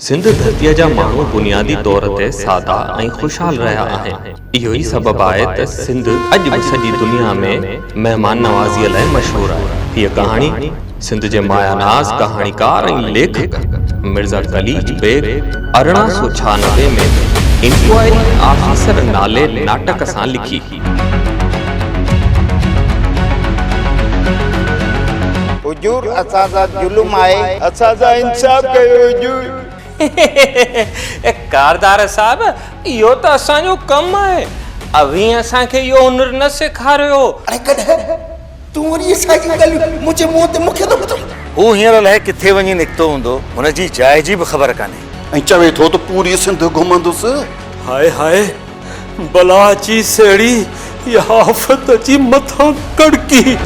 सिंध धरतीअ जा माण्हू बुनियादी तौर ते सादा ऐं खुशहाल रहिया आहिनि। इहो ई सबबु आहे त सिंध अॼु बि सॼी दुनिया में महिमान नवाज़ीअ लाइ मशहूरु आहे। हीअ कहाणी सिंध जे मायानाज़ कहाणीकार ऐं लेखक मिर्ज़ा कलीज बेग 1896 में इंक्वायरी ऑफिसर नाले नाटक सां लिखी। हुजूर असांजा जुल्म आहे, असांजा इंसाफ़ कयो हुजूर। कारदार साहब, इहो त असांजो कमु आहे। अवी असांखे इहो हुनर न सेखारियो। अरे कॾहिं तूं वरी असांजी ॻाल्हियूं मुंहिंजे मुंहं ते मूंखे थो ॿुधाए। हू हींअर अलाए किथे वञी निकितो हूंदो, हुनजी जाइ जी बि ख़बर कान्हे ऐं चवे थो त पूरी सिंध घुमंदुसि। हाय हाय, बला अची सेड़ी या आफ़त अची मथां कड़की।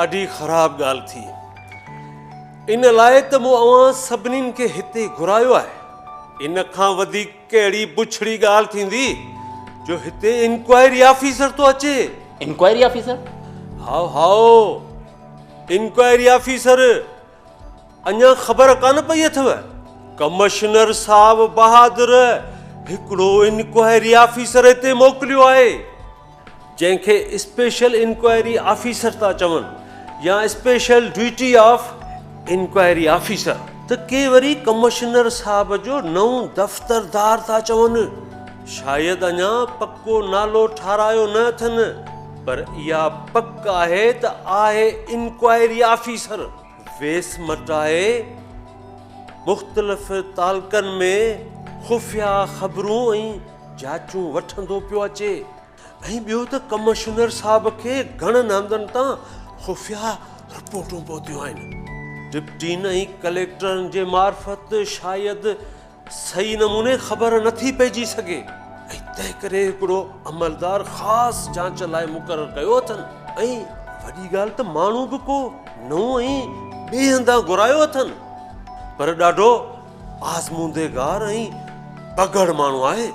ॾाढी ख़राब ॻाल्हि थी। इन लाइ त मूं अवां सभिनीनि खे हिते घुरायो आहे। इन खां वधीक कहिड़ी बुछड़ी ॻाल्हि थींदी जो हिते इंक्वायरी ऑफिसर थो अचे। Inquiry officer? हाओ हाओ, इंक्वायरी ऑफिसर। अञा ख़बर कान पई अथव? कमिश्नर साहब बहादुर हिकिड़ो इंक्वायरी ऑफिसर हिते मोकिलियो आहे, जंहिंखे स्पेशल इंक्वायरी ऑफिसर था चवनि या special duty of inquiry officer. त के वरी कमिश्नर साहब जो नओं दफ़्तरदार था चवनि। शायदि अञा पक्को नालो ठारायो न अथनि, पर इहा पक आहे त आहे इंक्वायरी ऑफिसर। वेस मटाए मुख़्तलिफ़ तालुकनि में खुफ़िया ख़बरूं ऐं जाचूं वठंदो पियो अचे। ऐं ॿियो त कमिश्नर साहब खे घणनि हंधनि तां खुफ़िया रिपोर्टूं पहुतियूं आहिनि। डिप्टी ऐं कलेक्टरनि जे मार्फत शायदि सही नमूने ख़बर नथी पइजी सघे, ऐं तंहिं करे हिकिड़ो अमलदार ख़ासि जांच लाइ मुक़ररु कयो अथनि। ऐं वॾी ॻाल्हि त माण्हू बि को नओं ऐं ॿिए हंधां घुरायो अथनि, पर ॾाढो आज़मूदेगार ऐं पगड़ माण्हू आहे।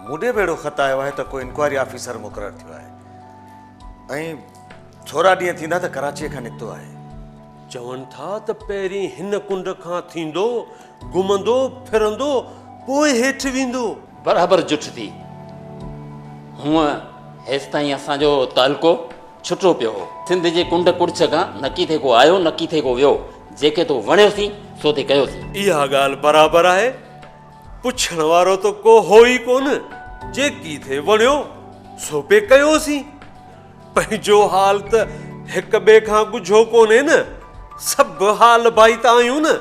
मूंॾे भेड़ो ख़त आयो आहे त को इंक्वायरी ऑफिसर मुक़ररु थियो आहे ऐं थोरा ॾींहं थींदा त कराचीअ खां निकितो आहे। चवनि था त पहिरीं हिन कुंड खां थींदो, घुमंदो फिरंदो, पोइ हेठि वेंदो। बराबरि जुठ थी। हूअं हेसि ताईं असांजो तालुको छुटो पियो हो। सिंध जे कुंड कुड़छ खां नकी थे को आयो, नकी थे को वियो। जेके तो वणियोसीं सो ते कयोसीं। इहा ॻाल्हि बराबरि आहे। पुछण वारो त को हो ई कोन। जेकी थे वणियो सो पे कयोसीं। पंहिंजो हाल त हिक ॿिए खां ॻुझो कोन्हे न। सभु हाल भाई त आहियूं न।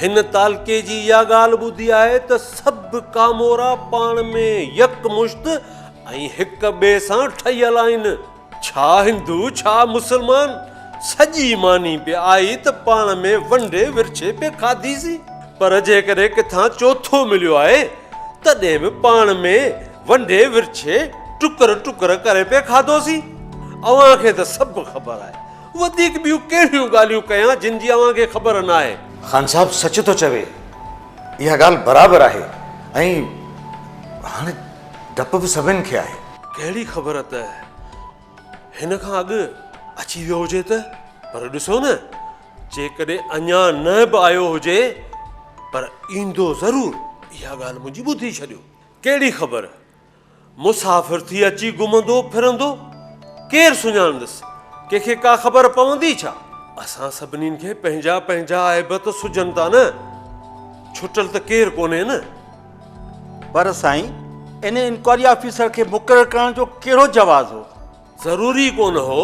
हिन तालके जी इहा ॻाल्हि ॿुधी आहे त सभु कामोरा पाण में यकमुश्त ऐं हिक ॿिए सां ठहियल आहिनि। छा हिंदू छा मुस्लमान, सॼी मानी पे आई त पाण में वंडे विरछे पे खाधीसीं। पर जेकॾहिं किथां चोथो मिलियो आहे तॾहिं बि पाण में वंडे विरछे टुकर टुकर करे पे खाधोसीं। अव्हां खे त सभु ख़बर आहे। वधीक ॿियूं कहिड़ियूं ॻाल्हियूं कयां जिन जी अव्हां खे ख़बर न आहे? ख़ान साहब सच थो चवे, इहा ॻाल्हि बराबरि आहे ऐं हाणे डप बि सभिनि खे आहे। कहिड़ी ख़बर त हिन खां अॻु अची वियो हुजे त? पर ॾिसो न, जेकॾहिं अञा न बि आयो हुजे पर ईंदो ज़रूर, इहा ॻाल्हि मुंहिंजी ॿुधी छॾियो। कहिड़ी ख़बर मुसाफ़िर थी अची घुमंदो फिरंदो, केरु सुञाणंदसि, कंहिंखे का ख़बर पवंदी छा? असां सभिनीनि खे पंहिंजा पंहिंजा ऐब त सुझनि था न, छुटल त केरु कोन्हे न। पर साईं, इन इंक्वायरी ऑफिसर खे मुक़ररु करण जो कहिड़ो जवाज़ हो? ज़रूरी कोन हो,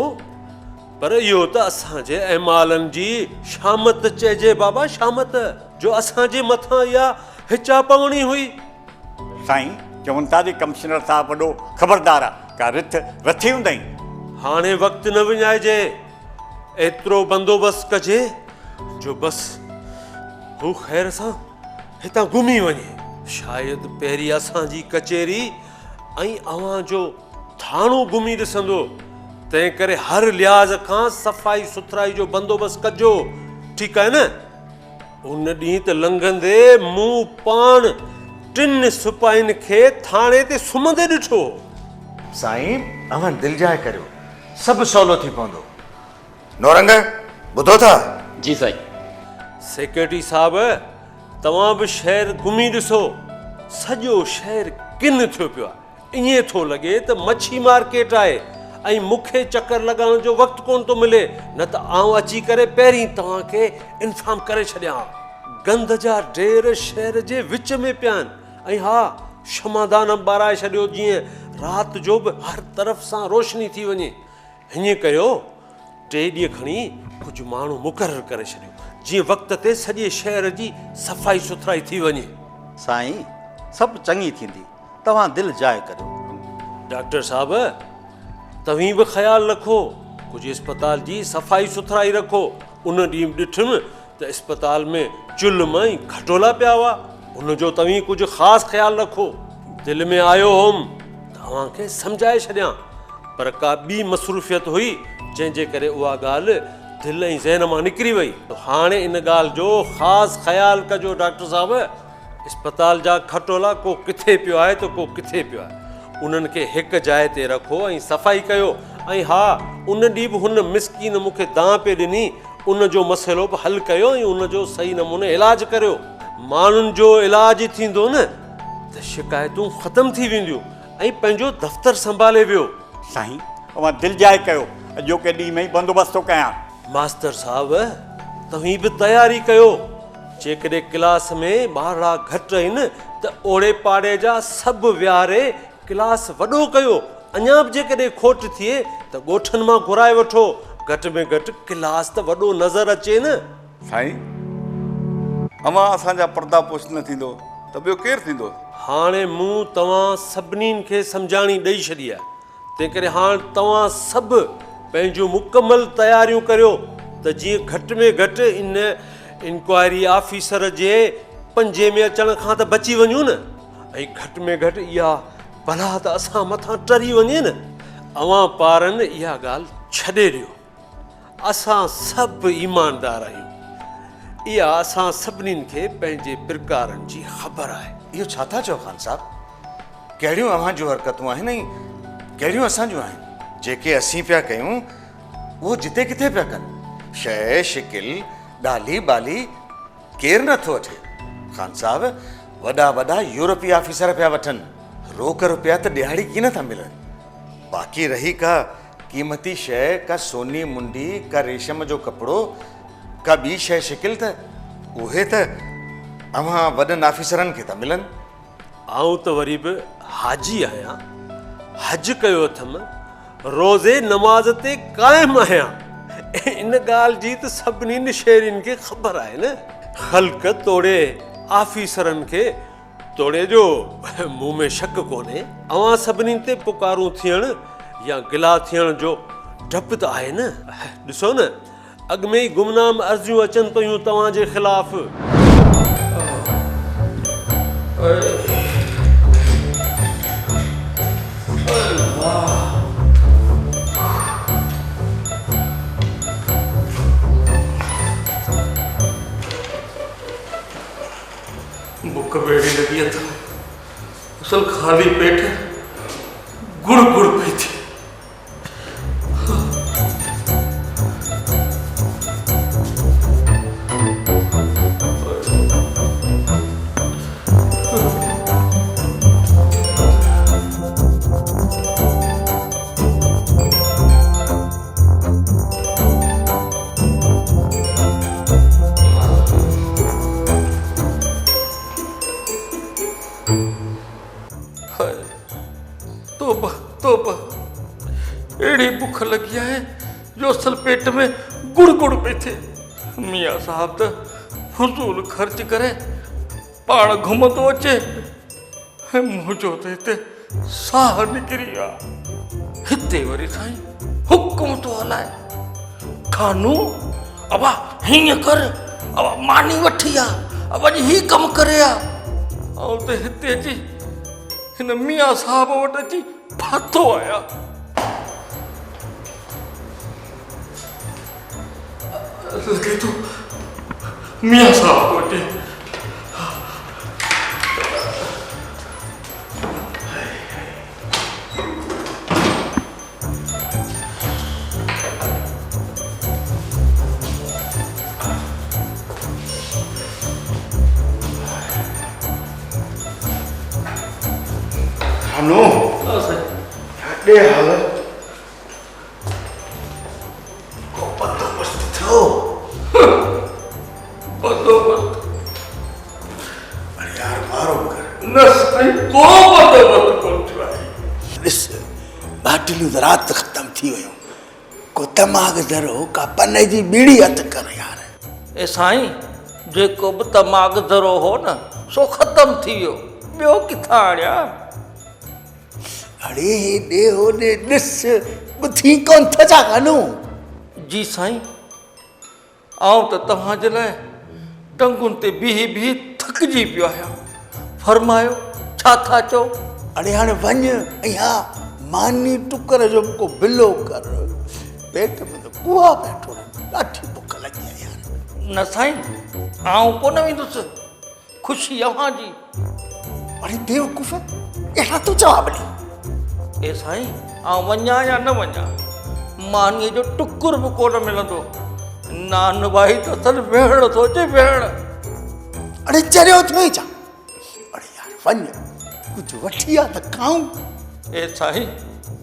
पर इहो त असांजे अहमालनि जी शामत चइजे बाबा, शामत जो असांजे मथां इहा हिचा पवणी हुई। साईं चवनि था जे कमिश्नर साहब वॾो ख़बरदार आहे, का रिथ रथी हूंदई। हाणे वक़्तु न विञाइजे, एतिरो बंदोबस्तु कजे जो बसि हू ख़ैर सां हितां घुमी वञे। शायदि पहिरीं असांजी कचहरी ऐं अव्हां जो थाणो घुमी ॾिसंदो, तंहिं करे हर लिहाज़ खां सफ़ाई सुथराई जो बंदोबस्तु कजो, ठीकु आहे न? उन ॾींहुं त लंघंदे मूं पाण 3 सिपाहियुनि खे थाणे ते सुम्हंदे ॾिठो। साईं अव्हां दिलि जाए करियो, सभु सवलो थी पवंदो। नौरंग ॿुधो था? जी साईं। सेक्रेटरी साहब, तव्हां बि शहर घुमी ॾिसो, सॼो शहर किन थियो पियो आहे। ईअं थो लॻे त मच्छी मार्केट आहे ऐं मूंखे चकर लॻाइण जो वक़्तु कोन थो मिले, न त आउं अची करे पहिरीं तव्हांखे इंफॉर्म करे छॾियां। गंद जा ढेर शहर जे विच में पिया आहिनि, ऐं हा शमादान ॿाराए छॾियो जीअं राति जो बि हर तरफ़ सां रोशनी थी वञे। हीअं कयो, 3 ॾींहं खणी कुझु माण्हू मुक़ररु करे छॾियो, जीअं वक़्त ते सॼे शहर जी सफ़ाई सुथराई थी वञे। साईं सभु चङी थींदी, तव्हां दिलि जाए करियो। डॉक्टर साहब, तव्हीं बि ख़्यालु रखो, कुझु इस्पताल जी सफ़ाई सुथराई रखो। उन ॾींहुं ॾिठुमि त इस्पताल में चुल्म ऐं खटोला पिया हुआ, उनजो तव्हीं कुझु ख़ासि ख़्यालु रखो। दिलि में आयो हुउमि तव्हांखे सम्झाए छॾियां, पर का ॿी मसरूफ़ियत हुई जंहिंजे करे उहा ॻाल्हि दिलि ऐं ज़हन मां निकिरी वई। हाणे इन ॻाल्हि जो ख़ासि ख़्यालु कजो डॉक्टर साहब। इस्पताल जा खटोला को किथे पियो आहे त को किथे पियो आहे, उन्हनि खे हिकु जाइ ते रखो ऐं सफ़ाई कयो। ऐं हा, उन ॾींहुं बि हुन मिसकीन मूंखे दांह पे ॾिनी, उन जो मसइलो बि हल कयो ऐं उन जो सही नमूने इलाजु करियो। माण्हुनि जो इलाजु थींदो न त शिकायतूं ख़तमु थी वेंदियूं ऐं पंहिंजो दफ़्तरु संभाले वियो। साईं अवां दिलि जाए कयो, अॼोके ॾींहुं में ई बंदोबस्तु थो कयां। मास्टर साहब, तव्हीं बि तयारी कयो। जेकॾहिं क्लास में ॿारड़ा घटि आहिनि त ओड़े पाड़े जा सभु विहारे क्लास वॾो कयो। अञा बि जेकॾहिं खोट थिए त ॻोठनि मां घुराए वठो, घटि में घटि क्लास त वॾो नज़र अचे न। साईं अवां असांजा पर्दापोश न थींदो त ॿियो केरु थींदो? हाणे मूं तव्हां सभिनीनि खे सम्झाणी ॾेई छॾी आहे, तंहिं करे हाणे तव्हां सभु पंहिंजूं मुकमल तयारियूं करियो त जीअं घटि में घटि इन इंक्वायरी ऑफिसर जे पंजे में अचण खां त बची वञूं न, ऐं घटि में घटि इहा भला त असां मथां टरी वञे न। अवां पारनि इहा ॻाल्हि छॾे ॾियो, असां सभु ईमानदार आहियूं, इहा असां सभिनीनि खे पंहिंजे प्रकारनि जी ख़बर आहे। इहो छा था चओ ख़ान साहब? कहिड़ियूं अव्हां जूं हरकतूं आहिनि ऐं कहिड़ियूं असांजूं आहिनि? जेके असीं पिया कयूं उहो जिते किथे पिया कनि। शइ शिकिल ॾाली ॿाली केरु नथो अचे। ख़ान साहब, वॾा वॾा यूरोपीय ऑफिसर पिया वठनि, रोक रुपया त ॾियाड़ी कीअं नथा मिलनि। बाक़ी रही का क़ीमती शइ, का सोनी मुंडी, का रेशम जो कपिड़ो, का ॿी शइ शिकिल, त उहे त अव्हां वॾनि ऑफिसरनि खे था मिलनि। आऊं त वरी बि हाजी आहियां, हज कयो अथमि, रोज़े नमाज़ ते क़ाइमु आहियां। इन ॻाल्हि जी त सभिनीनि शहरियुनि खे ख़बर आहे न। ख़ल्क़ तोड़े ऑफिसरनि खे तोड़े जो मूं में शक कोन्हे। अवां सभिनीनि ते पुकारूं थियण या गिला थियण जो डपु त आहे न। ॾिसो न, अॻु में ई गुमनाम अर्ज़ियूं अचनि पियूं तव्हांजे ख़िलाफ़। बुख बेड़ी लगी था, असल खाली पेट गुड़ गुड़ पई थी। पतो प अहिड़ी बुख लगी आहे जो असल पेट में गुड़ गुड़ पई थिए। मियाँ साहब त फज़ूल ख़र्च करे पाण घुमंदो अचे ऐं मुंहिंजो त हिते साह निकिरी वियो आहे। हिते वरी साईं हुकुम थो हलाए, खानू अब हीअं कर, अब मानी वठी आ, अब अॼु ही कमु करे आ। ऐं त हिते अची हिन मियाँ साहब वटि अची फाथो आया। लॻे थो मियाँ साहब वटि खानू छॾे हाल को बंदोबस्त थियो। बंदोबस्त अरे यार मारो कर न साईं, को बंदोबस्त कोन थियो आहे। ॾिस बाटलियूं त राति ख़तम थी वियूं, को तमाग ज़रो का पन जी बीड़ी हथ कर यार। ए साईं, जेको बि तमाग ज़रो हो न सो ख़तम थी वियो, ॿियो किथां आणिया। अरे हेॾे होॾे ॾिस, ॿुधी कोन था छा कानू? जी साईं, आउं त तव्हांजे लाइ टंगुनि ते बीही बीही थकिजी पियो आहियां। फरमायो छा था चओ? अरे हाणे वञ ऐं हा मानी टुकर जो को बिलो कर, पेट में त कुआ वेठो रहे, ॾाढी बुख लॻी आहे यार। न साईं, आउं कोन वेंदुसि, ख़ुशी अव्हां जी। अरे बेवकूफ़, अहिड़ा तूं जवाब ॾे। ए साईं, आउं वञा या न वञा, मानीअ जो टुकुर बि कोन मिलंदो। नान भाई त असल वेहण थो अचे, वेहण। अरे चरियो थियो ई छा? अरे यार वञ, कुझु वठी आ त खाऊं। ए साईं,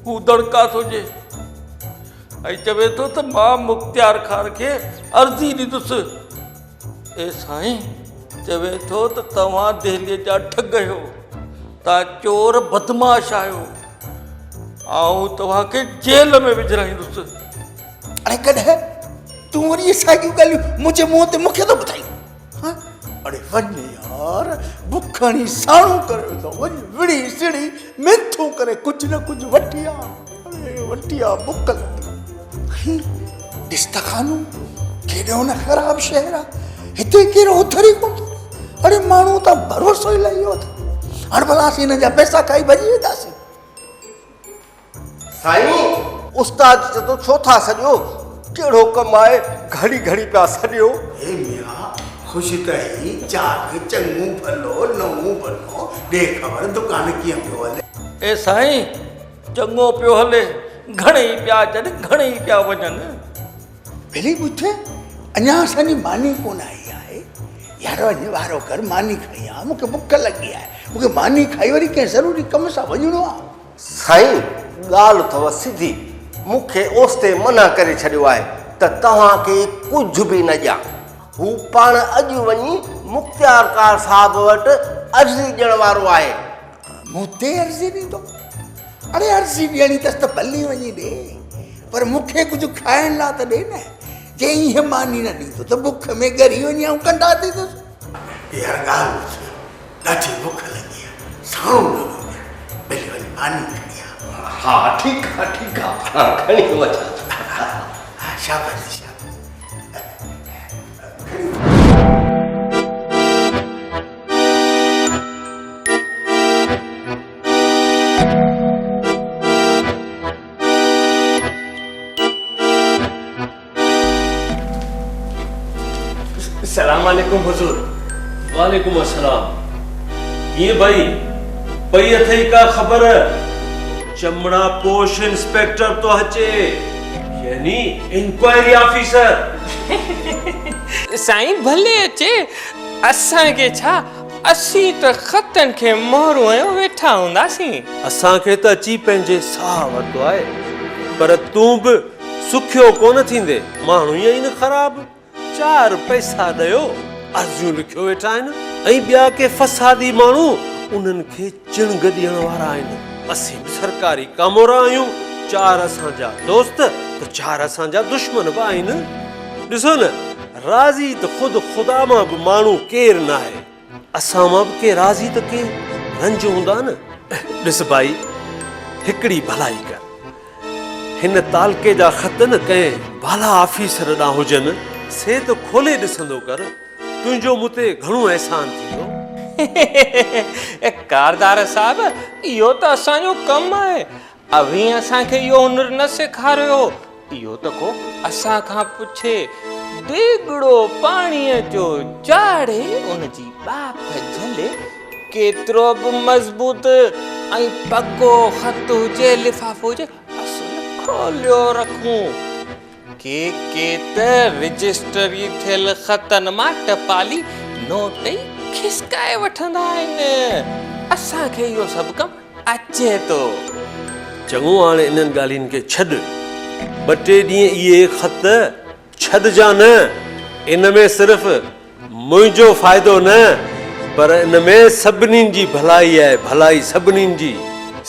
हू दड़का थो ॾिए ऐं चवे थो त मां मुख़्तियार ख़ान खे अर्ज़ी ॾींदुसि। ए साईं, चवे थो त तव्हां दिल्लीअ जा ठग आहियो, तव्हां चोर बदमाश आहियो, आउं तव्हांखे जेल में विझराईंदुसि। अरे कॾहिं तूं वरी इहे साॻियूं ॻाल्हियूं मुंहिंजे मुंहं ते मूंखे थो ॿुधाई? हाँ? अरे वञ यार, बुख हणी साणो करे थो वञ, विड़ी सिड़ी मिथूं करे कुझु न कुझु वठी आ। अरे वठी आ, बुख लॻी। ॾिस त खानू, केॾो न ख़राबु शहर आहे, हिते कहिड़ो उथरी कोन थो। अरे माण्हू त भरोसो ई लही वियो अथनि। हाणे भला असीं हिन जा पैसा खाई भॼी वेंदासीं। साईं, उस्ताद चए थो छो था सॼो, कहिड़ो कमु आहे, घड़ी घड़ी पिया सॼो। हे मियां, ख़ुशि त ही, चाक चङो भलो नओं भलो, ॾे ख़बर दुकान कीअं पियो हले। ए साईं, चङो पियो हले, घणेई पिया अचनि, घणेई पिया वञनि। भली ॿुध, अञा असांजी मानी कोन आई आहे। यार वञ वारो कर, मानी खाई आ, मूंखे बुख लॻी आहे, मूंखे मानी खाई वरी कंहिं ज़रूरी कम सां वञिणो आहे। साईं, ॻाल्हि अथव सिधी, मूंखे ओस्ते मना करे छॾियो आहे त तव्हांखे कुझु बि न ॾियां। हू पाण अॼु वञी मुख़्तियार कार साहब वटि अर्ज़ी ॾियण वारो आहे। मूं ते अर्ज़ी ॾींदो? अरे अर्ज़ी ॾियणी अथसि त भली वञी ॾे, पर मूंखे कुझु खाइण लाइ त ॾे न। जे ईअं मानी न ॾींदो त बुख में ॻरी वञी ऐं कंडा थींदुसि। यार ॻाल्हि ॿुध, ॾाढी बुख लॻी आहे, साणो न वञ, भली वञी मानी खणी आ। हा ठीकु आहे, ठीकु आहे, खणी थो अचां। शाबाश शाबाश। सलाम वालेकुम हुजूर। वालेकुम अस्सलाम। ये भाई पई अथई का खबर, चमड़ा पोश इंस्पेक्टर तो अचे, यानी इंक्वायरी ऑफिसर। साईं भले अचे, असांखे छा, असीं त ख़तनि खे मोहरूं आहियूं, वेठा हूंदासीं। असांखे त अची पंहिंजे साह वरितो आहे, पर तूं बि सुखियो कोन थींदे, माण्हू ईअं ई न ख़राब। 4 पैसा ॾियो, अर्ज़ियूं लिखियो वेठा आहिनि, ऐं ॿिया के फसादी माण्हू उन्हनि खे चिणग ॾियण वारा आहिनि। असीं बि सरकारी कामोरा आहियूं, 4 असांजा दोस्त त 4 असांजा दुश्मन बि आहिनि। ॾिसो न, राज़ी त ख़ुदि ख़ुदा मां बि माण्हू केरु न आहे, असां मां बि के राज़ी त के रंज हूंदा न। ॾिस भाई, हिकिड़ी भलाई कर, हिन तालके जा ख़त न कंहिं बाला ऑफिसर ॾांहुं हुजनि से त खोले ॾिसंदो कर, तुंहिंजो मूं ते घणो अहसान थींदो। कारदार साहब, इहो त असांजो कमु आहे। अवी असांखे इहो हुनर न सेखारियो, इहो त को असां खां पुछे डिगड़ो पाणीअ जो चाढ़े उनजी बाप झले, केतिरो बि मज़बूत ऐं पको ख़त हुजे, लिफ़ाफ़ो हुजे, असां खोलियो रखूं। के त रजिस्टरी थियल ख़तनि मां टपाली नोट ई खिसकाए वठंदा आहिनि। असांखे इहो सभु कमु अचे थो। चङो, हाणे इन्हनि ॻाल्हियुनि खे छॾ। 2-3 ॾींहं इहे ख़त छॾिजा न। इन में सिर्फ़ मुंहिंजो फ़ाइदो न, पर इन में सभिनीनि जी भलाई आहे, भलाई सभिनीनि जी।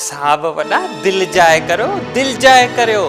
साहब वॾा, दिलि जाए करो, दिलि जाए करियो।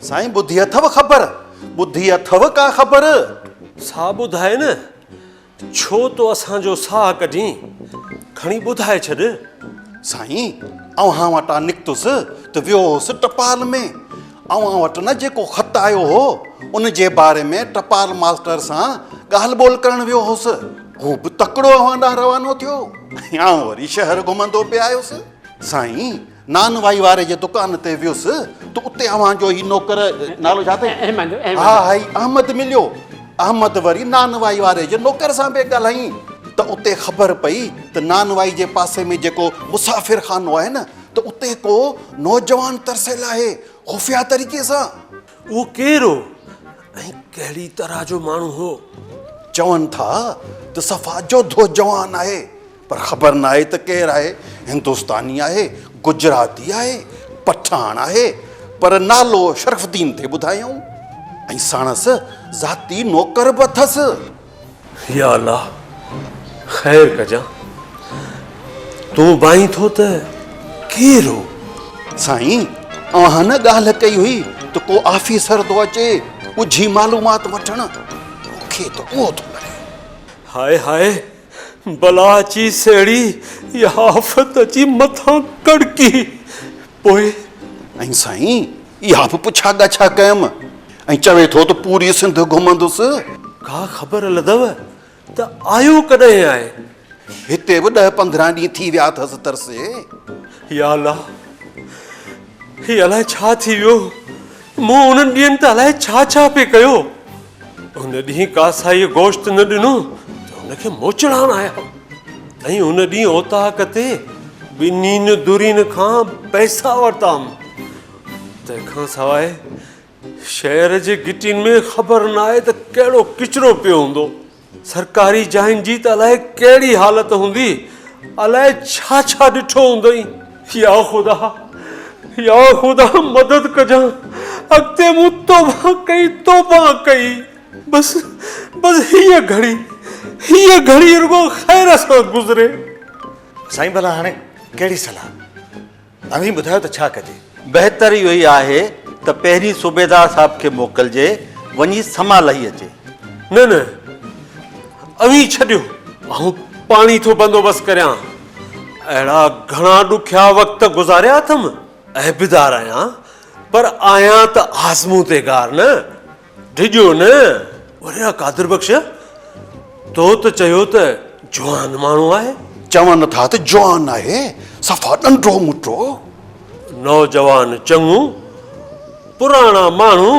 साईं, बुद्धि अथव ख़बर? बुद्धि अथव का ख़बर? सा ॿुधाए न, छो तो असांजो साह कढी, खणी ॿुधाए छॾ। साईं, अव्हां वटां निकितुसि त वियोसि टपाल में। अव्हां वटि न जेको ख़त आयो हो, उन जे बारे में टपाल मास्टर सां ॻाल्हि ॿोल करणु वियो हुउसि। हू बि तकिड़ो अव्हां ॾांहुं रवानो थियो। आउं वरी शहर घुमंदो पिया आयुसि। साईं, नानवाई वारे जे दुकान ते वियुसि त उते अव्हांजो ही नौकर, नालो छा अथई? हा, हाई अहमद मिलियो। अहमद वरी नानवाई वारे जे नौकर सां पिए ॻाल्हाई त उते ख़बर पई त नानवाई जे पासे में जेको मुसाफ़िर खानो आहे न, त उते को नौजवान तरसियल आहे, खुफ़िया तरीक़े सां। उहो केरु हो ऐं कहिड़ी तरह जो माण्हू हो? चवनि था त सफ़ा जोधो जवान आहे, पर ख़बर न आहे त केरु आहे। हिंदुस्तानी आहे, गुजराती आहे, पठान आहे, पर नालो शरफ़ुद्दीन थे ॿुधायूं। ऐं साणसि ज़ाती नौकर बि अथसि। या अल्लाह, ख़ैर कजां। तूं बाई थो त केरु हो? साईं, अव्हां न ॻाल्हि कई हुई त को ऑफिसर थो अचे ॻुझी मालूमात वठण। मूंखे त उहो थो लॻे। हाय हाय, बला अची सेड़ी, इहा आफ़त अची मथां कड़की। पोइ ऐं साईं, इहा बि पुछा ॻाछा कयमि ऐं चवे थो त पूरी सिंध घुमंदुसि। का ख़बर लधव त आयो कॾहिं आहे? हिते बि 10-15 ॾींहं थी विया अथसि तरसे। या अल्लाह, ही अलाए छा थी वियो। मूं उन्हनि ॾींहंनि त अलाए छा छा पे कयो। उन ॾींहुं कासाईअ गोश्त न ॾिनो त हुनखे मोचड़ान आया, ऐं उन ॾींहुं ओताक ते ॿिन्हिनि दुरीन खां पैसा वरिताम। तंहिंखां सवाइ शहर जे गिटियुनि में ख़बर न आहे त कहिड़ो किचिरो पियो हूंदो। सरकारी जायुनि जी त अलाए कहिड़ी हालत हूंदी, अलाए छा छा ॾिठो हूंदई। या ख़ुदा, या ख़ुदा मदद कजां। अॻिते मूं तौबा कई। बस हीअ घड़ी रुगो ख़ैर सां गुज़रे। साईं भला हाणे कहिड़ी सलाह? अवी ॿुधायो त छा कजे? बहितर इहो ई आहे त पहिरीं सूबेदार साहब खे मोकिलिजे, वञी समा लही अचे। न अवी छॾियो, ऐं पाणी थो बंदोबस्तु करियां। अहिड़ा घणा ॾुखिया वक़्त गुज़ारिया अथमि। ऐबदार आहियां, पर आहियां त आज़मू ते गार न, डिॼो न। वरिया कादिर बख़्श, तो त चयो त जवान माण्हू आहे। चवनि था त जवान आहे, सफ़ा नंढो मुटो। नौजवान चङो, पुराणा माण्हू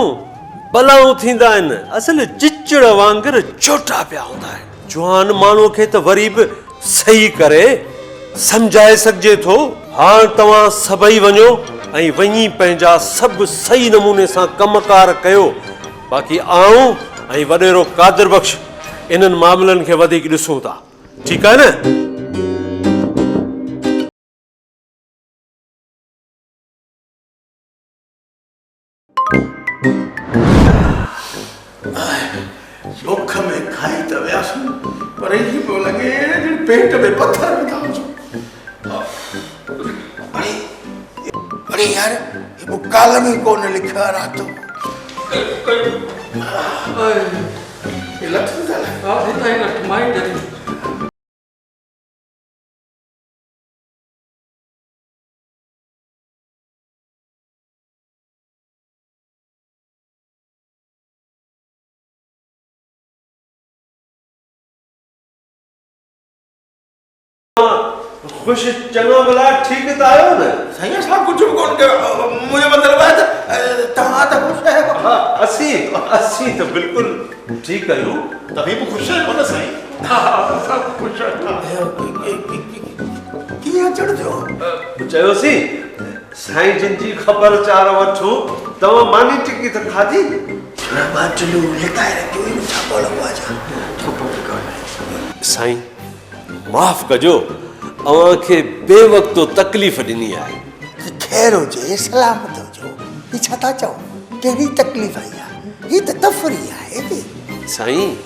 भलाऊं थींदा आहिनि, असल चिचड़ वांगुरु चोटा पिया हूंदा आहिनि। जवान माण्हूअ खे त वरी बि सही करे सम्झाए सघिजे थो। हाणे तव्हां सभई वञो ऐं वञी पंहिंजा सभु सही नमूने सां कमकार कयो। बाक़ी आऊं ऐं वॾेरो कादिर बख़्श इन्हनि मामलनि खे वधीक ॾिसूं था। ठीकु आहे न? बुख में खाई त वियासीं, पर ही पियो लॻे पेट में पथर विधा हुजूं। अरे यार, ये काल में कौन लिखा रहा तो? ये लक्ष्मी दाला। हाँ, इतना ही लट माई जरी। खुश चङो भला ठीक त आयो न? साईं साहब कुछ भी कौन कयो, मुझे मतलब है त तव्हां त खुश आहियो। हाँ, असीं त बिल्कुलु ठीकु आहियूं। तभी भी खुश आहियो न साईं? हाँ, सब खुश है। कीअं चढ़जो? चयोसीं साईं जिन जी ख़बर चार वठो। तव्हां मानी टिकी त खाधी? बाटलू लिकाए रखियो इन छा बोलो आजा। साईं माफ़ कजो, अव्हांखे बेवक़्तो तकलीफ़ ॾिनी आहे। खैर हुजे, सलामत हुजो। ही छा था चओ? कहिड़ी तकलीफ़ आई आहे? ही त तफ़री आहे। साईं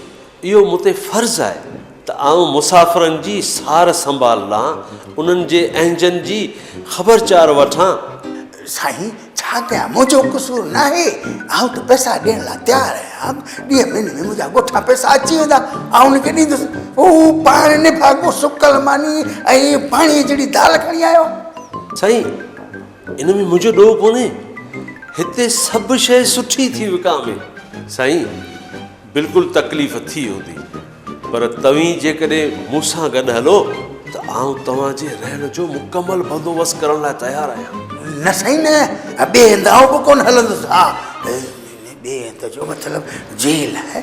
इहो मूं ते फ़र्ज़ु आहे त आउं मुसाफ़िरनि जी सार संभाल लां, उन्हनि जे अहंजनि जी ख़बरचार वठां। साईं छा कयां, मुंहिंजो कसूर न आहे। आउं त पैसा ॾियण लाइ तयारु आहियां। ॾींहं महीने में मुंहिंजा ॻोठा पैसा अची वेंदा, आउं उनखे ॾींदुसि। हू पाण निभागो सुकल मानी ऐं पाणीअ जहिड़ी दाल खणी आयो। साईं इन में मुंहिंजो ॾोह कोन्हे। हिते सभु शइ सुठी थी विकामे। साईं बिल्कुलु तकलीफ़ थी हूंदी, पर तव्हीं जेकॾहिं मूंसां गॾु हलो त आउं तव्हांजे रहण जो मुकमल बंदोबस्तु करण लाइ तयारु आहियां। न साईं न, ॿिए हंधि आउं बि कोन हलंदुसि। हा, ॿिए हंधि जो मतिलबु जेल आहे।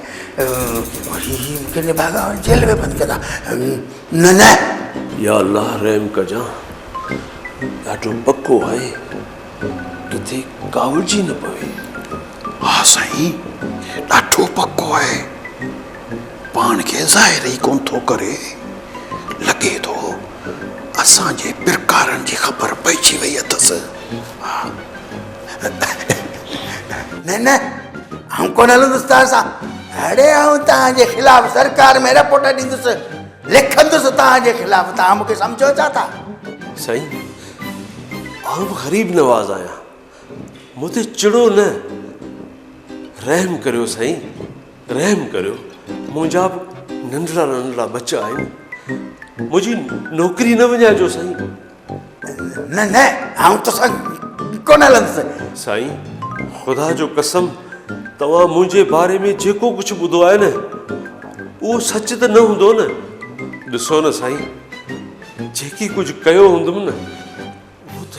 मूंखे निभागा जेल में बंदि कंदा। न या अल्लाह रहम कजां, ॾाढो पको आहे, किथे कावड़जी न पवे। हा साईं, ॾाढो पको आहे। पाण खे ज़ाहिर ई कोन थो करे। लॻे थो असांजे पिरकारनि जी ख़बर पइजी वई अथसि। न आउं कोन हलंदुसि तव्हां सां। अड़े आउं तव्हांजे ख़िलाफ़ सरकार में रिपोर्ट ॾींदुसि, लिखंदुसि तव्हांजे ख़िलाफ़। तव्हां मूंखे सम्झो छा था? साईं आउं बि ग़रीब नवाज़ आहियां, मूं ते चिड़ो न। रहम करियो साईं, रहम करियो। मुंहिंजा बि नंढड़ा नंढड़ा बच्चा आहिनि। मुंहिंजी नौकिरी न वञाइजो साईं। न आउं तोसां कोन हलंदुसि। साईं ख़ुदा जो कसम, तव्हां मुंहिंजे बारे में जेको कुझु ॿुधो आहे न, उहो सच त न हूंदो न। ॾिसो न साईं, जेकी कुझु कयो हूंदुमि न उहो त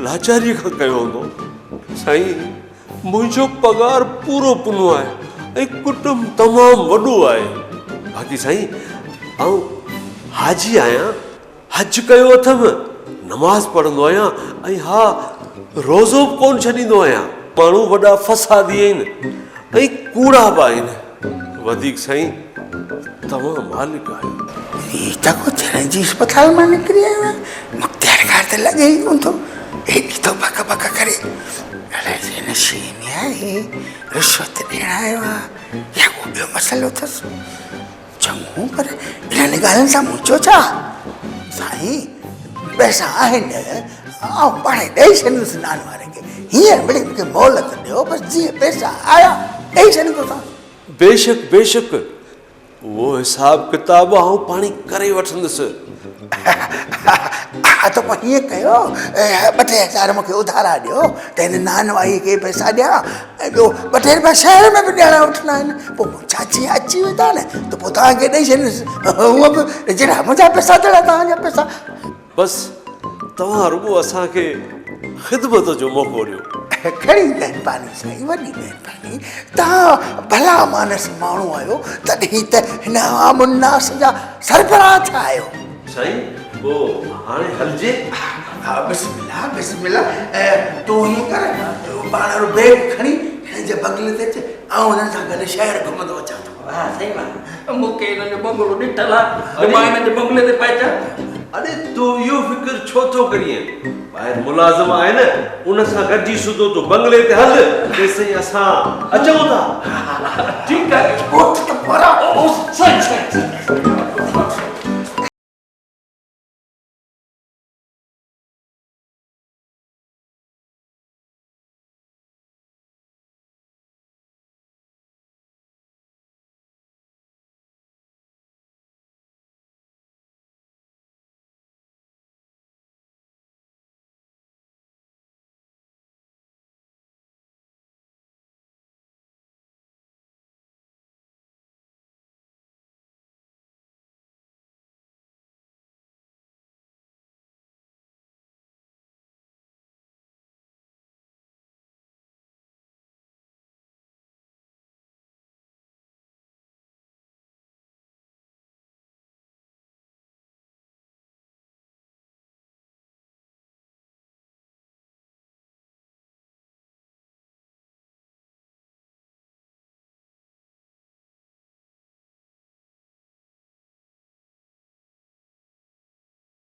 लाचारीअ खां कयो हूंदो। साईं, मुंहिंजो पगार पूरो पुनो आहे ऐं कुटुंब तमामु वॾो आहे। बाक़ी साईं, आउं हाजी आहियां, हज कयो अथमि, नमाज़ पढ़ंदो आहियां ऐं हा, रोज़ो बि कोन छॾींदो आहियां। माण्हू वॾा फसादी आहिनि ऐं कूड़ा बि आहिनि। वधीक साईं, तव्हां मालिक आहियो। ये तो कुछ जी अस्पताल में निकली है, मुख्तियार कार तो लगे ही कौन तो एक तो बका बका करे। अरे ये नशीन है, रिश्वत देना है वहाँ, या वो भी मसला था। चंगू पर इन्हें निकालने सा मुझो चा, साई पैसा है न, आओ बड़े देशन उस नान मारेंगे। ये बड़े के मोहलत दे, बस जी पैसा आया, देशन को था। बेशक बेशक, वो हिसाब किताब आउं पाणी करे वठंदुसि। तो पर ये कयो, 2,000 मूंखे उधारा ॾियो त हिन नान वाई खे पैसा ॾियां ऐं ॿियो 2 रुपया शहर में बि ॾियणा वठणा आहिनि। पोइ चाची अची वेंदा न त पोइ तव्हांखे ॾेई छॾींदुसि, हूअं बि जहिड़ा मुंहिंजा पैसा तहिड़ा तव्हांजा पैसा। बसि तव्हां रुॻो असांखे ख़िदमत जो मौक़ो ॾियो। खड़ी महिरबानी साईं, वॾी महिरबानी। तव्हां भला मानस माण्हू आहियो, तॾहिं त हिन आम उन्नास जा सरबराह थिया आहियो। साईं, पोइ हाणे हलिजे। हा, बिस्मिल्लाह बिस्मिल्लाह। तूं हीअं कर, पाण बैग खणी हिन जे बंगले ते अच, ऐं हुननि सां गॾु शहर घुमंदो अचां थो। हा सही बात, मूंखे हिन जो बंगलो ॾिठल आहे, मां हिन जे बंगले ते पहुचां। अरे तूं इहो फिक्र छो थो करीं? ॿाहिरि मुलाज़िम आहे न, उन सां गॾिजी सुधो तूं बंगले ते हल, तेसिताईं असां अचूं था। ठीकु आहे, उठ त परा। सही।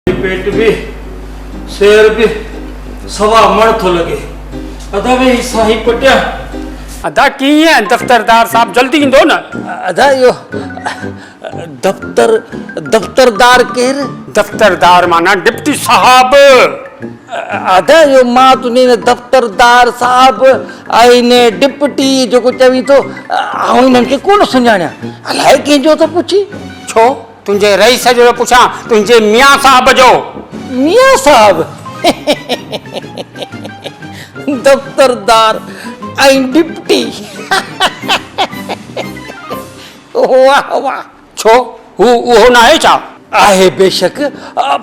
पेट भी शेर भी सवा मण थो लगे। अदा वे साही पटिया अदा कीअं दफ़्तरदार साहब जल्दी ईंदो न। अदा इहो दफ़्तरदार केरु? दफ़्तरदार माना डिप्टी साहब। अदा इहो मां तुंहिंजे दफ़्तरदार साहब ऐं ने डिप्टी जेको चवीं थो, आउं हिननि खे कोन सुञाणियां, अलाए कंहिंजो थो पुछी। छो तुंहिंजे रईस जो पुछां, तुंहिंजे मियाँ साहब जो। मियाँ साहब दफ़्तरदार ऐं डिप्टी, वाह वाह। छो हू उहो न आहे छा? आहे बेशक,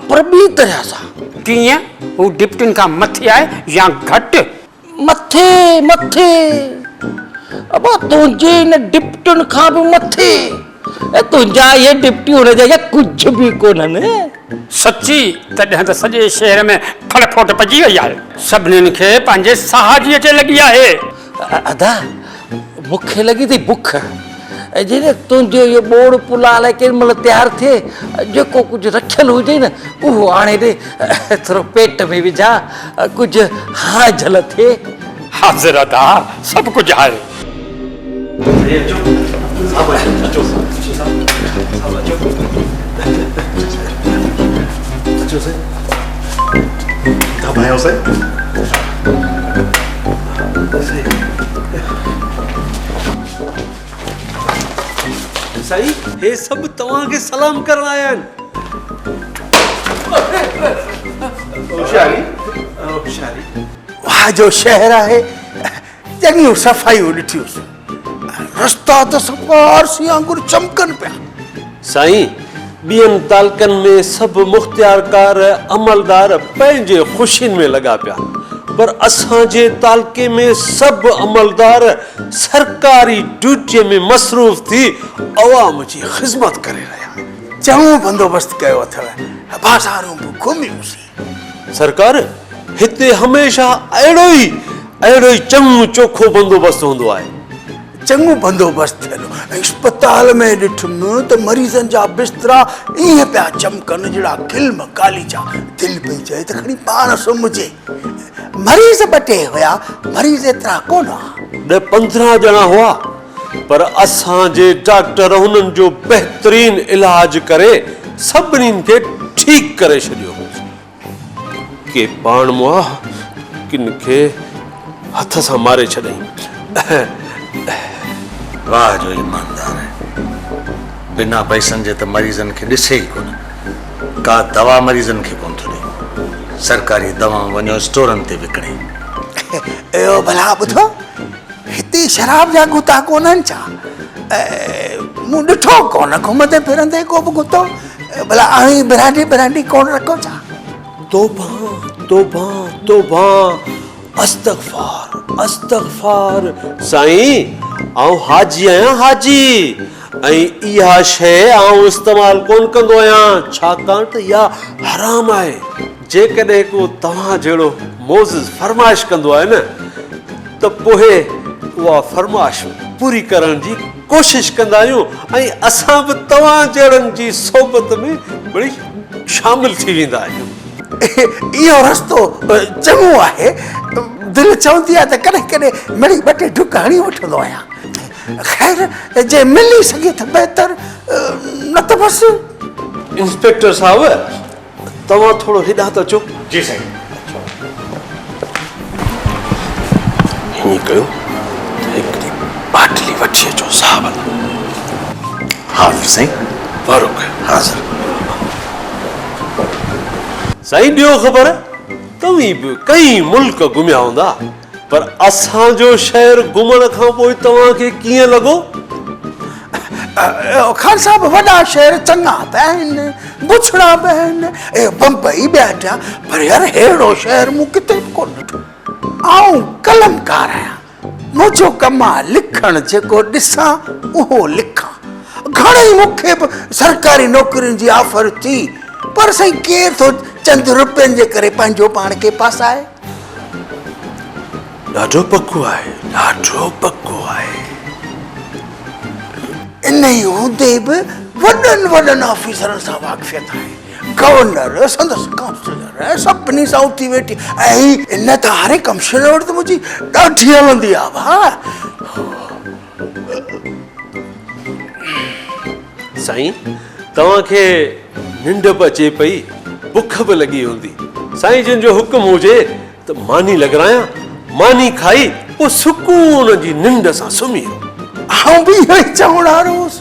पर ॿी तरह सां। कीअं? हू डिप्टिन खां मथे आहे या घटि? मथे मथे, अब तुंहिंजे हिन डिप्टिन खां बि मथे। तुंहिंजा इहे डिप्टी हुन जा कुझु बि कोन्हनि। सची? तॾहिं त सॼे शहर में फड़फोट पइजी वई आहे, सभिनीनि खे पंहिंजे साह जी अचे लॻी आहे। अदा मूंखे लॻी थी बुख, जॾहिं तुंहिंजो इहो बोड़ पुलाउ केॾी महिल तयारु थिए, जेको कुझु रखियलु हुजे न उहो आणे ॾे, थोरो पेट में विझां, कुझु हाज़ल थिए। हाज़िर अदा सभु कुझु आहे। साईं, हे सभु तव्हांखे सलाम करण आया आहिनि। वाह जो शहर आहे, चङियूं सफ़ाइयूं ॾिठियूंसि, रस्ता त सफ़ा आरसी वांगुरु चमकनि पिया। साईं, ॿियनि तालकनि में सभु मुख़्तियारकार अमलदार पंहिंजे ख़ुशियुनि में लॻा पिया, पर असांजे तालके में सभु अमलदार सरकारी ड्यूटीअ में मसरूफ़ थी अवाम जी ख़िदमत करे रहिया। चङो बंदोबस्तु कयो अथव, बाज़ारूं बि घुमियूंसीं। सरकार, हिते हमेशह अहिड़ो ई चङो चोखो बंदोबस्तु हूंदो आहे। चङो बंदोबस्तु थियलु। अस्पताल में ॾिठुमि त मरीज़नि जा बिस्तरा ईअं पिया चमकनि जहिड़ा गिल्म गालीचा। दिलि पई चए त खणी पाण सुम्हिजे। मरीज़ 2 हुया, मरीज़ एतिरा कोन हुआ। 10-15 ॼणा हुआ, पर असांजे डॉक्टर हुननि जो बहितरीन इलाज करे सभिनीनि खे ठीकु करे छॾियो। के पाण मुआ किन खे हथ सां मारे छॾियईं। वाह जो ईमानदार है, बिना पैसनि जे त मरीज़नि खे ॾिसे ई कोन, का दवा मरीज़नि खे कोन थो ॾे। सरकारी दवाऊं वञो स्टोरनि ते विकिणे। इहो भला ॿुधो, हिते शराब जा गुता कोन्हनि छा? मूं ॾिठो कोन घुमंदे फिरंदे को बि गुतो। भला आई ब्रांडी कोन रखो छा? तौबा तौबा तौबा, अस्तगफार। साईं, आऊं हाजी आहियां, हाजी, ऐं इहा शइ आऊं इस्तेमालु कोन कंदो आहियां, छाकाणि त इहा हराम आहे। जेकॾहिं को तव्हां जहिड़ो मोज़िज़ फरमाइश कंदो आहे न, त पोइ उहा फरमाइश पूरी करण जी कोशिश कंदा आहियूं, ऐं असां बि तव्हां जहिड़नि जी सोबत में बड़ी शामिल थी वेंदा आहियूं। इहो रस्तो चङो आहे। दिलि चवंदी आहे त कॾहिं कॾहिं मिड़ी 2 ढुक हणी वठंदो आहियां। ख़ैर, जे मिली सघे त बहितर, न त बसि। इंस्पेक्टर साहब, तव्हां थोरो हेॾां त अचो। जी साईं। हीअं कयो त हिकिड़ी बाटली वठी अचो साहब। हाज़िर साईं। बरोबर, हाज़िर। साईं, ॾियो ख़बर, तव्हीं बि कई मुल्क घुमिया हूंदा, पर असांजो शहर घुमण खां पोइ तव्हांखे कीअं लॻो? खान साहब, वॾा शहर चङा बि आहिनि, बुछड़ा बि आहिनि, बम्बई बि आहे, पर यार अहिड़ो शहर मूं किथे बि कोन ॾिठो। आऊं कलमकार आहियां, मुंहिंजो कमु आहे लिखणु, जेको ॾिसां उहो लिखां। घणेई मूंखे बि सरकारी नौकरियुनि जी ऑफर थी, पर साईं केरु थो चंद रुपयनि जे करे पंहिंजो पाण खे पासाए। ॾाढो पको आहे, ॾाढो पको आहे। इन ई हूंदे बि वॾनि ऑफिसरनि सां वाक़फ़ियत आहे। गवर्नर, संदसि काउंसलर, सभिनी सां उथी वेठी, ऐं इन त हाणे कमिश्नर वटि त मुंहिंजी ॾाढी हलंदी आहे। भाउ साईं, तव्हांखे निंड बि अचे पई, बुख बि लॻी हूंदी। साईं जिन जो हुकुम हुजे त मानी लॻरायां, मानी खाई पोइ सुकून जी निंड सां सुम्ही। आऊं बि इहो ई चवण वारो हुउसि,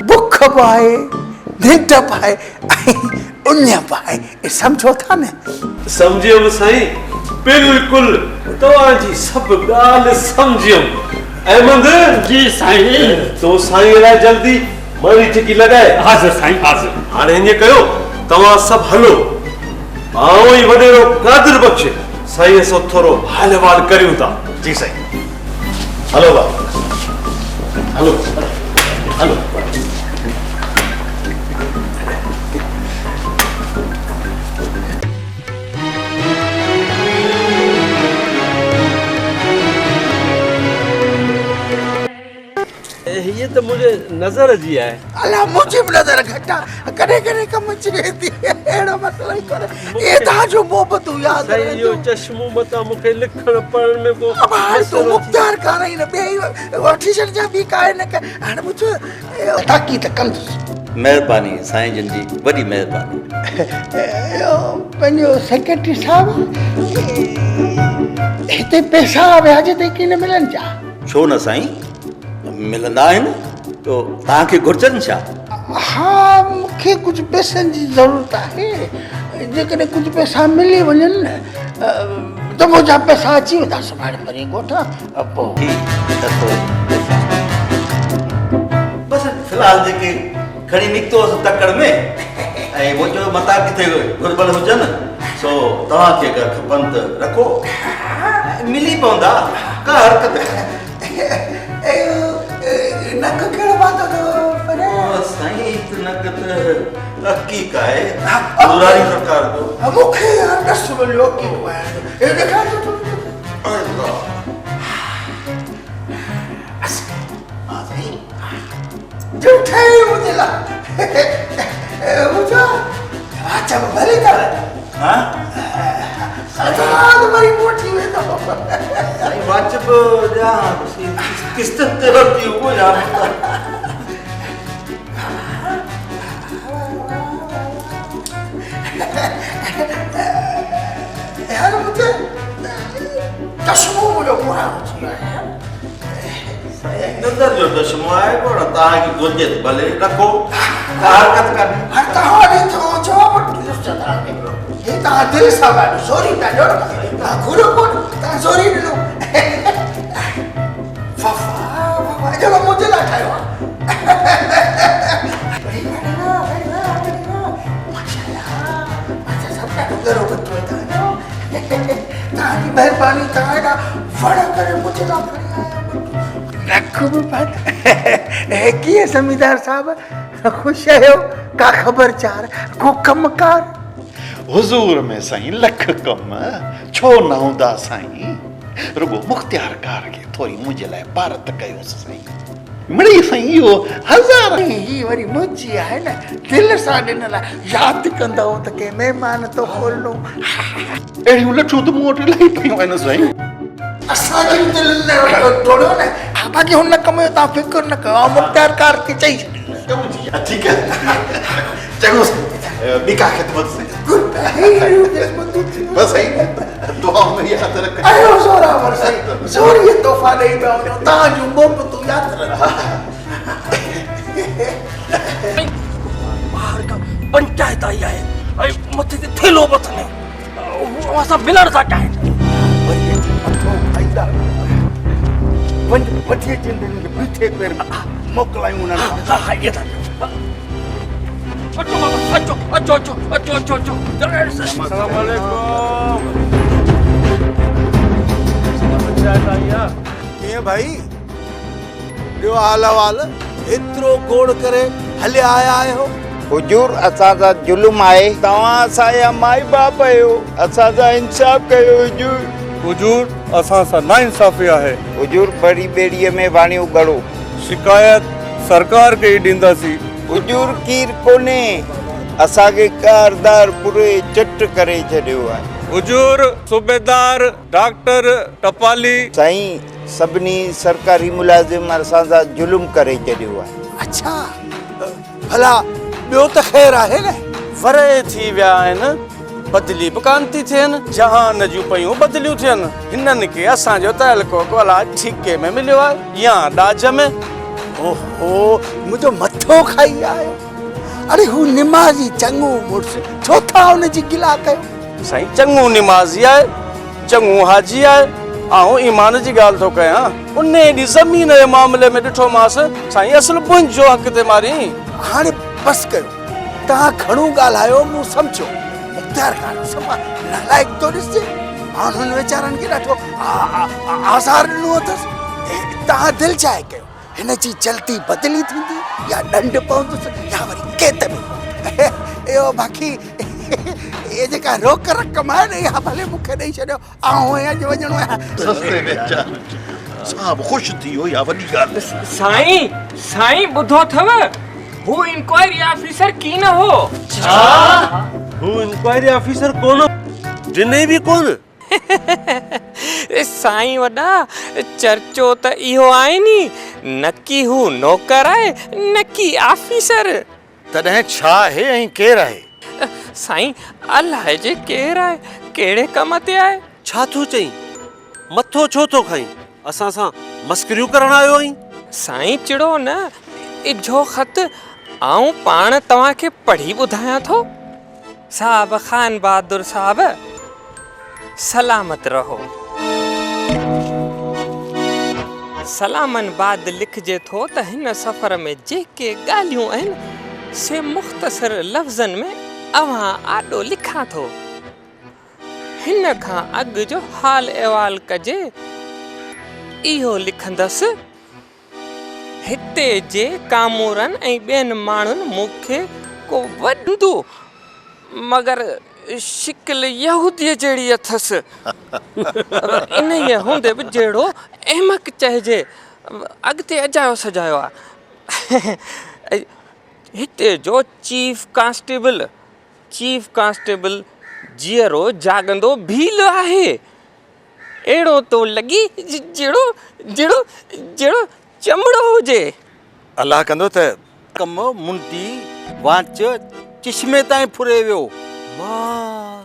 बुख बि आहे, निंड बि आहे, ऐं उञ बि आहे। सम्झो था न? सम्झियुमि साईं, बिल्कुलु तव्हांजी सभु ॻाल्हि सम्झियुमि। अहमद जी साईं। तो साईं लाइ जल्दी मानी टिकी लॻाए। हाज़िर साईं, हाज़िर। हाणे हीअं कयो, तव्हां सभु हलो, आऊं ई वॾेरो कादिर बख़्श साईं सां थोरो हाल अहिवाल करियूं था। जी साईं। हलो भाउ, हलो हलो। ये तो मुझे नजर जी है। अला मुझे भी नजर घटा, करे करे कम चेती एड़ा मसला ही करे। ये ता जो मोहब्बत याद रहे यो चश्मो मता मुखे लिखण पढ़न में को अब हाल तो मुख्तार का नहीं न बे वठी छड़ जा भी काए न के हां मुझे ताकी त कम। मेहरबानी साईं जन जी, बड़ी मेहरबानी। यो पंजो सेक्रेटरी साहब इते पैसा व्याज ते की न मिलन जा? छो न साईं, मिलंदा आहिनि, तो तव्हांखे घुर्जनि छा? हाँ, मूंखे कुछ पैसनि जी ज़रूरत आहे। जेकॾहिं कुछ पैसा मिली वञनि न त मुंहिंजा पैसा अची वेंदा सुभाणे परीं ॻोठा पोइ। बसि फ़िलहाल जेके खणी निकितो हुअसि तकड़ में ऐं मुंहिंजो मता किथे घुरबल हुजनि सो तव्हांखे अगरि खपनि त रखो मिली पवंदा का हरकत नक कहिड़ो बात साईं नक त हक़ीक़ आहे दुरारी सरकार जो मूंखे यार ॾस मिलियो हक़ीक़ आहे ॾेखार झूठे मुझे ला मुझे अच्छा भले कर हां अच्छा तुम्हारी मोटी में तो नहीं वाजब जा किस्त ते भरती हो यार यार मुझे चश्मो मुझे पूरा नजर जो चश्मो आहे पर तव्हांखे घुरिजे त भले रखो हरकत कर हर तव्हांखे जवाब तव्हांखे हे तव्हां दिलि सां ॻाल्हि सॉरी था ॾियो तव्हां घुरो कोन तव्हां सॉरी ॾिनो वाह जेको मुंहिंजे लाइ ठाहियो आहे तव्हांजी महिरबानी तव्हां वण करे मुंहिंजे लाइ खणी आया रख बि पत कीअं ज़मींदार साहब ख़ुशि आहियो का ख़बरचार को कमकार हुजूर में साईं लख कम छो न हूंदा साईं रुगो मुख्तियार कार खे थोरी मुंहिंजे लाइ भारत कयोसि साईं मिड़ी साईं इहो हज़ार ही वरी मुंहिंजी आहे न दिलि सां ॾिनल आहे यादि कंदो त के महिमान तो खोलनो अहिड़ियूं लठूं त मूं वटि इलाही पियूं आहिनि साईं असांजी दिलि न तोड़ियो न बाक़ी हुन कम जो तव्हां फिक्र न कयो मुख्तियार कार खे चई छॾियो ठीकु आहे चङो बीका ख़िदमत साईं बस साईं दुआ में यादि रख आयो ज़ोरावर साईं ज़ोरी तोहफ़ा ॾेई पिया वञो तव्हांजूं मोहबतूं यादि रख ॿाहिरि खां पंचायत आई आहे ऐं मथे ते थेलो बि अथनि असां मिलण था चाहिनि वठी अचनि खे बीठे पेर मोकिलायूं उन्हनि हा हा इहे था अचो बाबा अचो अचो अचो अचो अचो अचो अस्सलाम वालेकुम पंचायत आई आहे कीअं भाई ॿियो हाल अहवाल एतिरो गोड़ करे हलिया आया आहियो हुजूर असांजा जुलुम आहे तव्हां असांजा माई बाप आहियो असांजा इंसाफ़ कयो हुजूर हुजूर असां सां नाइंसाफ़ी आहे हुजूर बड़ी ॿेड़ीअ में वाणियूं गड़ो शिकायत सरकार खे ई ॾींदासीं हुजूर कीर कोन्हे असांखे कारदार पूरे चट करे छॾियो आहे हुजूर सूबेदार डॉक्टर टपाली साईं सभिनी सरकारी मुलाज़िम असांजा जुलुम करे छॾियो आहे अच्छा भला ॿियो त ख़ैर आहे न वरे थी विया आहिनि बदिली बि कान थी थियनि जहान जूं पयूं बदिलियूं थियनि हिननि खे असांजो तहलको कोला ठीके में मिलियो आहे या ॾाज में ओहो मुंहिंजो मथो खाई आयो अरे हू निमाज़ी चङो मुड़ुसु छो था हुनजी गिला कयो साईं चङो निमाज़ी आहे चङो हाजी आहे ऐं ईमान जी ॻाल्हि थो कयां उन ॾींहुं ज़मीन जे मामले में ॾिठोमांसि साईं असुल मुंहिंजो हक़ ते मारी हाणे बसि कयो तव्हां घणो ॻाल्हायो मूं सम्झो मुख्तियार कार सफ़ा नालाइक थो ॾिसजे माण्हुनि वीचारनि खे ॾाढो आज़ार ॾिनो अथसि तव्हां दिलि चाहे कयो हिन जी जल्दी बदिली थींदी या ॾंड पवंदुसि या वरी केत में इहो बाक़ी ये जेका रोक रक़म आहे न इहा भले मूंखे ॾेई छॾियो अॼु वञिणो आहे सस्ते में साहब ख़ुशि थी वियो या वॾी ॻाल्हि साईं साईं ॿुधो अथव हू इंक्वायरी ऑफिसर की न हो हू इंक्वायरी ऑफिसर कोन ॾिने बि कोन साईं वॾा चर्चो त इहो आहे नी नकी हू नौकर आहे नकी ऑफिसर तॾहिं छा आहे ऐं केरु आहे साईं अलाए जे केरु आहे कहिड़े कम ते आहे छा थो चई मथो छो थो खाई असां सां मस्करियूं करण आयो आहीं साईं चिड़ो न इजो ख़त आऊं पाण तव्हांखे पढ़ी ॿुधायां थो साहब खान बहादुर साहब सलामत रहो सलामन बाद लिखजे थो त हिन सफ़र में जेके ॻाल्हियूं आहिनि से मुख़्तसर लफ़्ज़नि में अवां आॾो लिखां थो। हिन खां अॻु जो हाल अहिवाल कजे। इहो लिखंदसि, हिते जे कामूरनि ऐं ॿियनि माण्हुनि मूंखे को वॾो मगर शिकिल यहूदीअ जहिड़ी अथसि। इन ई हूंदे बि जहिड़ो अहमक चइजे, अॻिते अजायो सजायो आहे। हिते जो चीफ कांस्टेबल जीअरो जाॻंदो भील आहे। अहिड़ो तो लॻी जहिड़ो चमड़ो हुजे। अलाह कंदो त कम मुंडी वाच चश्मे ताईं फुरे वियो। मां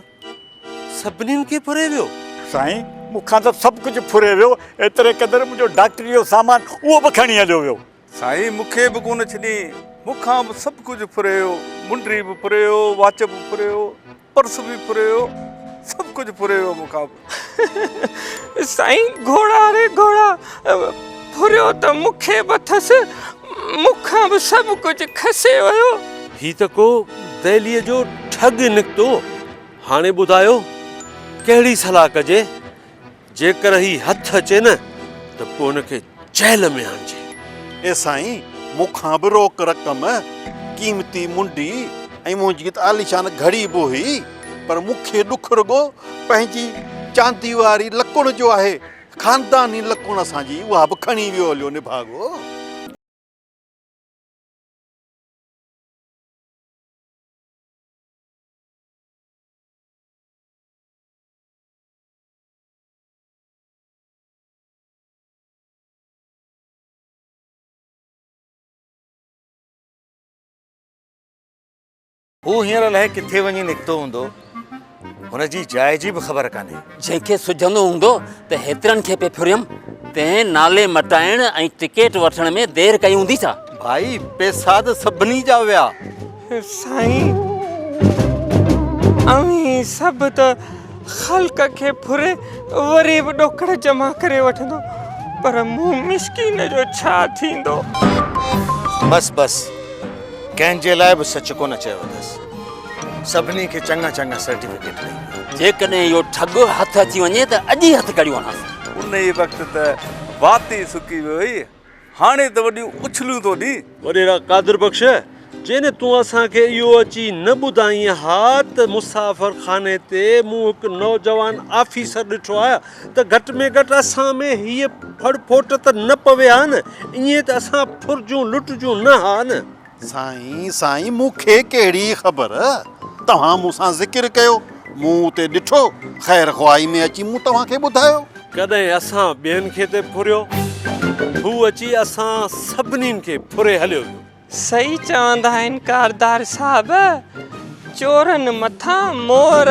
सभिनीनि खे फुरे वियो। साईं मूंखां त सभु कुझु फुरे वियो, एतिरे क़दुरु मुंहिंजो डॉक्टरी जो सामान उहो बि खणी हलियो वियो। साईं मूंखे बि कोन छॾी, मूंखां बि सभु कुझु फुरियो, मुंडी बि फुरियो, वाच बि फुरियो, पर्स बि फुरियो, सभु कुझु फुरियो मूंखां बि। साईं घोड़ा रे घोड़ा, फुरियो त मूंखे बि अथसि, मूंखां बि सभु कुझु खसे वियो। ही त को दहलीअ जो ठग निकितो। हाणे ॿुधायो कहिड़ी सलाह कजे? जेकर ही हथ अचे न त पोइ हुनखे जेल में हणिजे। ए साईं मूंखां बि रोक रक़म, क़ीमती मुंडी ऐं मुंहिंजी त आलीशान घड़ी बि हुई, पर मूंखे ॾुख रुॻो पंहिंजी चांदी वारी लकुण जो आहे। खानदानी लकुण असांजी, उहा बि खणी वियो हलियो निभागो। हू हींअर अलाए किथे वञी निकितो हूंदो, हुनजी जाइ जी बि ख़बर कान्हे। जंहिंखे सुझंदो हूंदो त हेतिरनि खे पे फुरियमि, तंहिं नाले मटाइण ऐं टिकेट वठण में देरि कई हूंदी छा? भाई पैसा त सभिनी जा विया। साईं अवी सभु त ख़ल्क़ खे फुरे वरी बि ॾोकड़ जमा करे वठंदो, पर मूं मिस्कीन जो छा थींदो? बस कंहिंजे लाइ बि सच कोन चयो अथसि। सभिनी खे चङा सर्टिफिकेट ॾेई। जेकॾहिं इहो ठग हथ अची वञे त अॼु ई हथु कढियो वञासि। उन ई वक़्तु त वाती सुकी वई, हाणे त वॾियूं उछलूं थो ॾी। वॾेरा कादिर बख़्श, जेने तूं असांखे इहो अची न ॿुधाई हा त मुसाफ़िर खाने ते मूं हिकु नौजवान ऑफिसर ॾिठो आहे, त घटि में घटि असां में हीअ फड़फोट त न पवे हा न। ईअं त असां फुरजूं लुटजूं न हा न। साईं मूंखे कहिड़ी ख़बर? तव्हां मूंसां ज़िक्र कयो, मूं उते ॾिठो, ख़ैर ख़्वाही में अची मूं तव्हांखे ॿुधायो। कॾहिं असां ॿियनि खे ते फुरियो, हू अची असां सभिनीनि खे फुरे हलियो वियो। सही चवंदा आहिनि कारदार साहब, चोरनि मथां मोर।